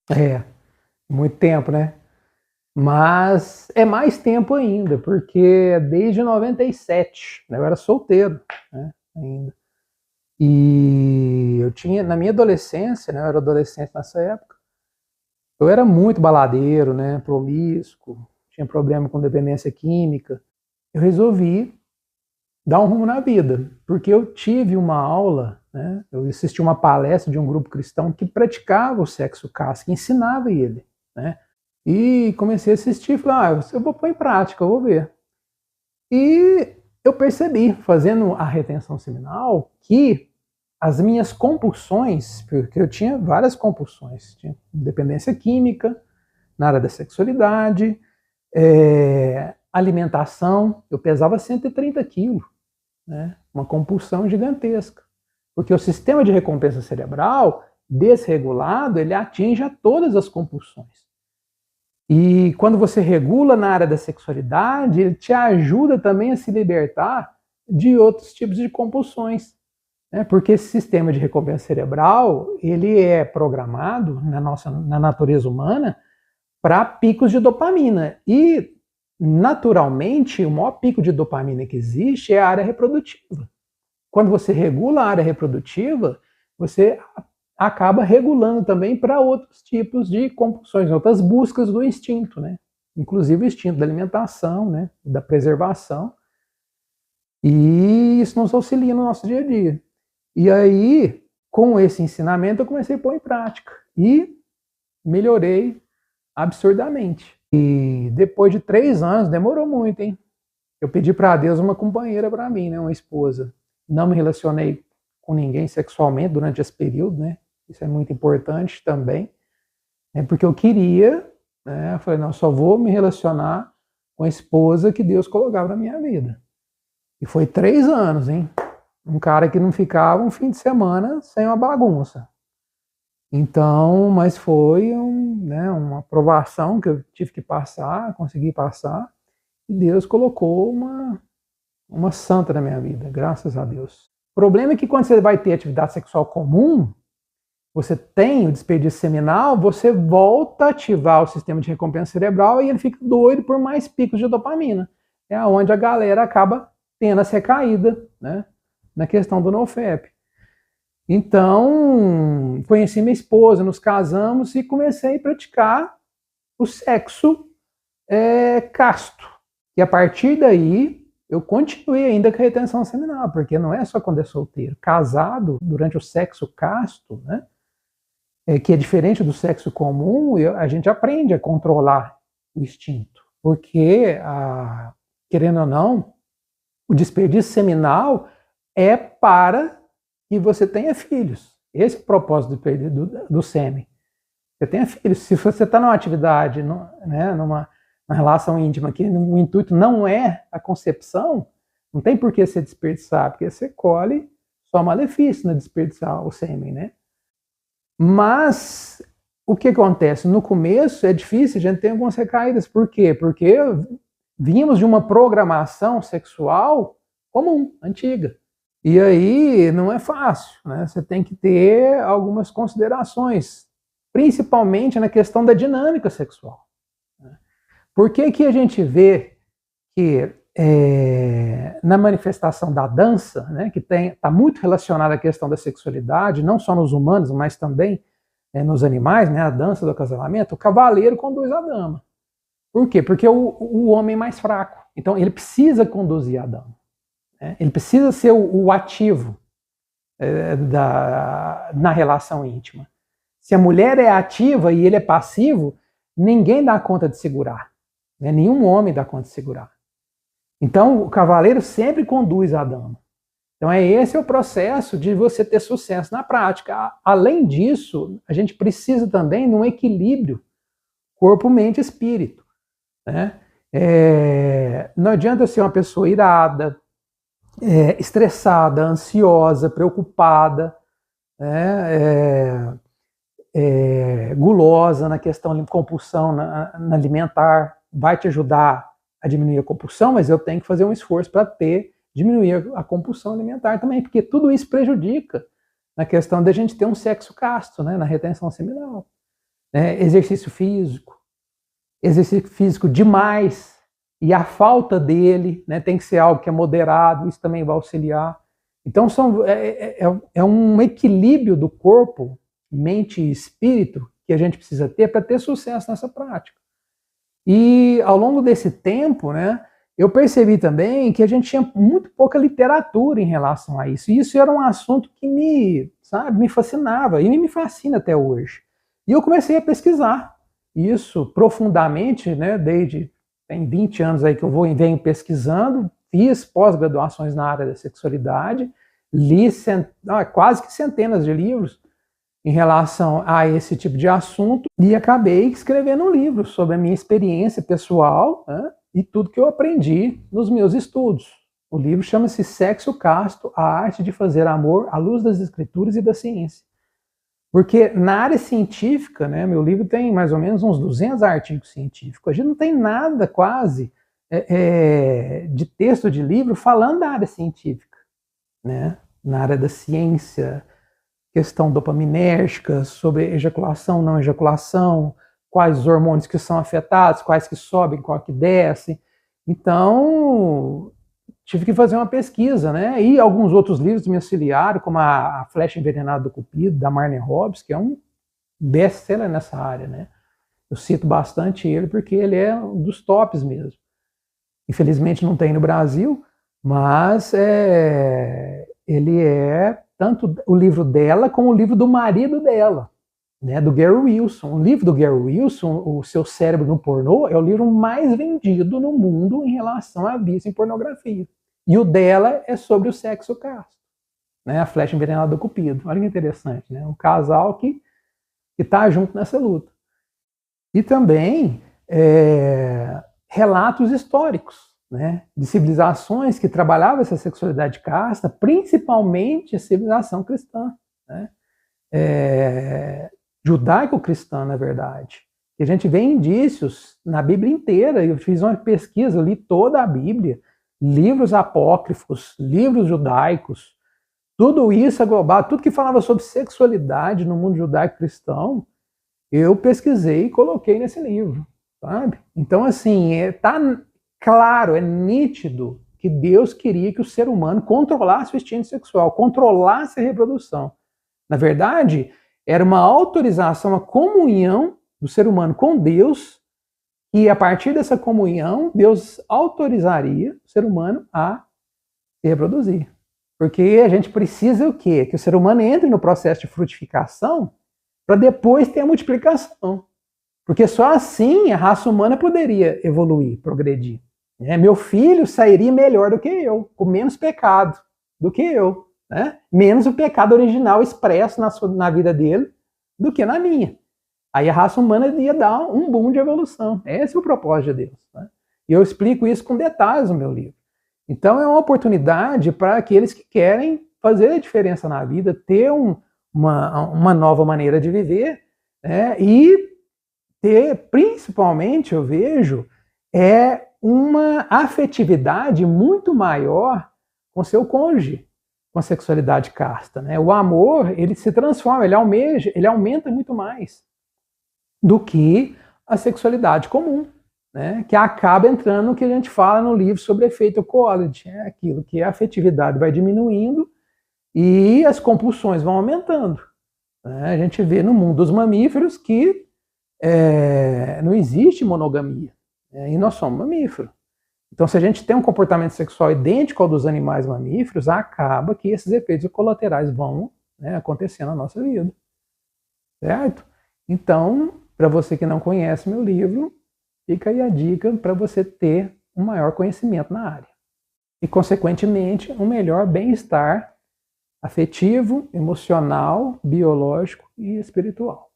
É, muito tempo, né? Mas é mais tempo ainda, porque desde 97, né, eu era solteiro, né, ainda. E eu tinha, na minha adolescência, né, eu era adolescente nessa época, eu era muito baladeiro, né, promíscuo, tinha problema com dependência química. Eu resolvi dar um rumo na vida, porque eu tive uma aula, né, eu assisti uma palestra de um grupo cristão que praticava o sexo casto, que ensinava ele, né, e comecei a assistir e falei, eu vou pôr em prática, eu vou ver. E eu percebi, fazendo a retenção seminal, que as minhas compulsões, porque eu tinha várias compulsões, tinha dependência química, na área da sexualidade, alimentação, eu pesava 130 quilos, né? Uma compulsão gigantesca. Porque o sistema de recompensa cerebral, desregulado, ele atinge a todas as compulsões. E quando você regula na área da sexualidade, ele te ajuda também a se libertar de outros tipos de compulsões. Né? Porque esse sistema de recompensa cerebral, ele é programado na natureza humana para picos de dopamina. E, naturalmente, o maior pico de dopamina que existe é a área reprodutiva. Quando você regula a área reprodutiva, você acaba regulando também para outros tipos de compulsões, outras buscas do instinto, né? Inclusive o instinto da alimentação, né? Da preservação. E isso nos auxilia no nosso dia a dia. E aí, com esse ensinamento, eu comecei a pôr em prática. E melhorei absurdamente. E depois de 3 anos, demorou muito, hein? Eu pedi para Deus uma companheira para mim, né? Uma esposa. Não me relacionei com ninguém sexualmente durante esse período, né? Isso é muito importante também, né? Porque eu queria, né? Eu falei, não, só vou me relacionar com a esposa que Deus colocava na minha vida. E foi 3 anos, hein? Um cara que não ficava um fim de semana sem uma bagunça. Então, mas foi né, uma aprovação que eu tive que passar, consegui passar, e Deus colocou uma santa na minha vida, graças a Deus. O problema é que quando você vai ter atividade sexual comum, você tem o desperdício seminal, você volta a ativar o sistema de recompensa cerebral e ele fica doido por mais picos de dopamina. É onde a galera acaba tendo essa recaída, né, na questão do NoFap. Então, conheci minha esposa, nos casamos e comecei a praticar o sexo casto. E a partir daí, eu continuei ainda com a retenção seminal, porque não é só quando é solteiro. Casado, durante o sexo casto, né, que é diferente do sexo comum, a gente aprende a controlar o instinto. Porque, querendo ou não, o desperdício seminal é para que você tenha filhos. Esse é o propósito do sêmen. Você tenha filhos. Se você está numa atividade, né, numa relação íntima que o intuito não é a concepção, não tem por que você desperdiçar, porque você colhe só malefício no desperdiçar o sêmen, né? Mas o que acontece? No começo é difícil, a gente tem algumas recaídas. Por quê? Porque vimos de uma programação sexual comum, antiga. E aí não é fácil, né? Você tem que ter algumas considerações, principalmente na questão da dinâmica sexual. Por que que a gente vê que na manifestação da dança, né, que está muito relacionada à questão da sexualidade, não só nos humanos, mas também nos animais, né, a dança do acasalamento, o cavaleiro conduz a dama. Por quê? Porque o homem é mais fraco. Então ele precisa conduzir a dama. Né? Ele precisa ser o ativo na relação íntima. Se a mulher é ativa e ele é passivo, ninguém dá conta de segurar. Né? Nenhum homem dá conta de segurar. Então, o cavaleiro sempre conduz a dama. Então, esse é o processo de você ter sucesso na prática. Além disso, a gente precisa também de um equilíbrio corpo, mente e espírito. Né? Não adianta ser uma pessoa irada, estressada, ansiosa, preocupada, né? Gulosa na questão de compulsão na alimentar. Vai te ajudar a diminuir a compulsão, mas eu tenho que fazer um esforço para diminuir a compulsão alimentar também, porque tudo isso prejudica na questão da gente ter um sexo casto, né, na retenção seminal. né? Exercício físico demais, e a falta dele, né, tem que ser algo que é moderado, isso também vai auxiliar. Então é um equilíbrio do corpo, mente e espírito que a gente precisa ter para ter sucesso nessa prática. E ao longo desse tempo, né, eu percebi também que a gente tinha muito pouca literatura em relação a isso. E isso era um assunto que me fascinava e me fascina até hoje. E eu comecei a pesquisar isso profundamente, né, tem 20 anos aí que eu venho pesquisando, fiz pós-graduações na área da sexualidade, li quase que centenas de livros em relação a esse tipo de assunto e acabei escrevendo um livro sobre a minha experiência pessoal, né, e tudo que eu aprendi nos meus estudos. O livro chama-se Sexo Casto, a arte de fazer amor à luz das escrituras e da ciência. Porque na área científica, né, meu livro tem mais ou menos uns 200 artigos científicos. A gente não tem nada quase de texto de livro falando da área científica, né? Na área da ciência, questão dopaminérgica, sobre ejaculação, não ejaculação, quais os hormônios que são afetados, quais que sobem, qual que desce. Então, tive que fazer uma pesquisa, né? E alguns outros livros me auxiliaram, como a Flecha Envenenada do Cupido, da Marne Hobbs, que é um best-seller nessa área, né? Eu cito bastante ele porque ele é um dos tops mesmo. Infelizmente não tem no Brasil, mas ele é tanto o livro dela como o livro do marido dela, né, do Gary Wilson. O livro do Gary Wilson, O Seu Cérebro no Pornô, é o livro mais vendido no mundo em relação a vício em pornografia. E o dela é sobre o sexo casto, né, a Flecha Envenenada do Cupido. Olha que interessante, né? Um casal que está junto nessa luta. E também relatos históricos, né, de civilizações que trabalhavam essa sexualidade casta, principalmente a civilização cristã, né? Judaico-cristã, na verdade. E a gente vê indícios na Bíblia inteira. Eu fiz uma pesquisa, eu li toda a Bíblia, livros apócrifos, livros judaicos, tudo isso aglobado, tudo que falava sobre sexualidade no mundo judaico-cristão, eu pesquisei e coloquei nesse livro, sabe? Então, assim, tá claro, é nítido que Deus queria que o ser humano controlasse o instinto sexual, controlasse a reprodução. Na verdade, era uma autorização, uma comunhão do ser humano com Deus, e a partir dessa comunhão, Deus autorizaria o ser humano a se reproduzir. Porque a gente precisa o quê? Que o ser humano entre no processo de frutificação para depois ter a multiplicação. Porque só assim a raça humana poderia evoluir, progredir. Meu filho sairia melhor do que eu, com menos pecado do que eu. Né? Menos o pecado original expresso na vida dele do que na minha. Aí a raça humana ia dar um boom de evolução. Esse é o propósito de Deus. Né? E eu explico isso com detalhes no meu livro. Então é uma oportunidade para aqueles que querem fazer a diferença na vida, ter uma nova maneira de viver, né? E ter, principalmente, eu vejo, uma afetividade muito maior com seu cônjuge, com a sexualidade casta, né? O amor, ele se transforma, ele aumenta muito mais do que a sexualidade comum, né? Que acaba entrando no que a gente fala no livro sobre efeito Coolidge, aquilo que a afetividade vai diminuindo e as compulsões vão aumentando. Né? A gente vê no mundo dos mamíferos que não existe monogamia, e nós somos mamíferos. Então, se a gente tem um comportamento sexual idêntico ao dos animais mamíferos, acaba que esses efeitos colaterais vão, né, acontecer na nossa vida. Certo? Então, para você que não conhece meu livro, fica aí a dica para você ter um maior conhecimento na área. E, consequentemente, um melhor bem-estar afetivo, emocional, biológico e espiritual.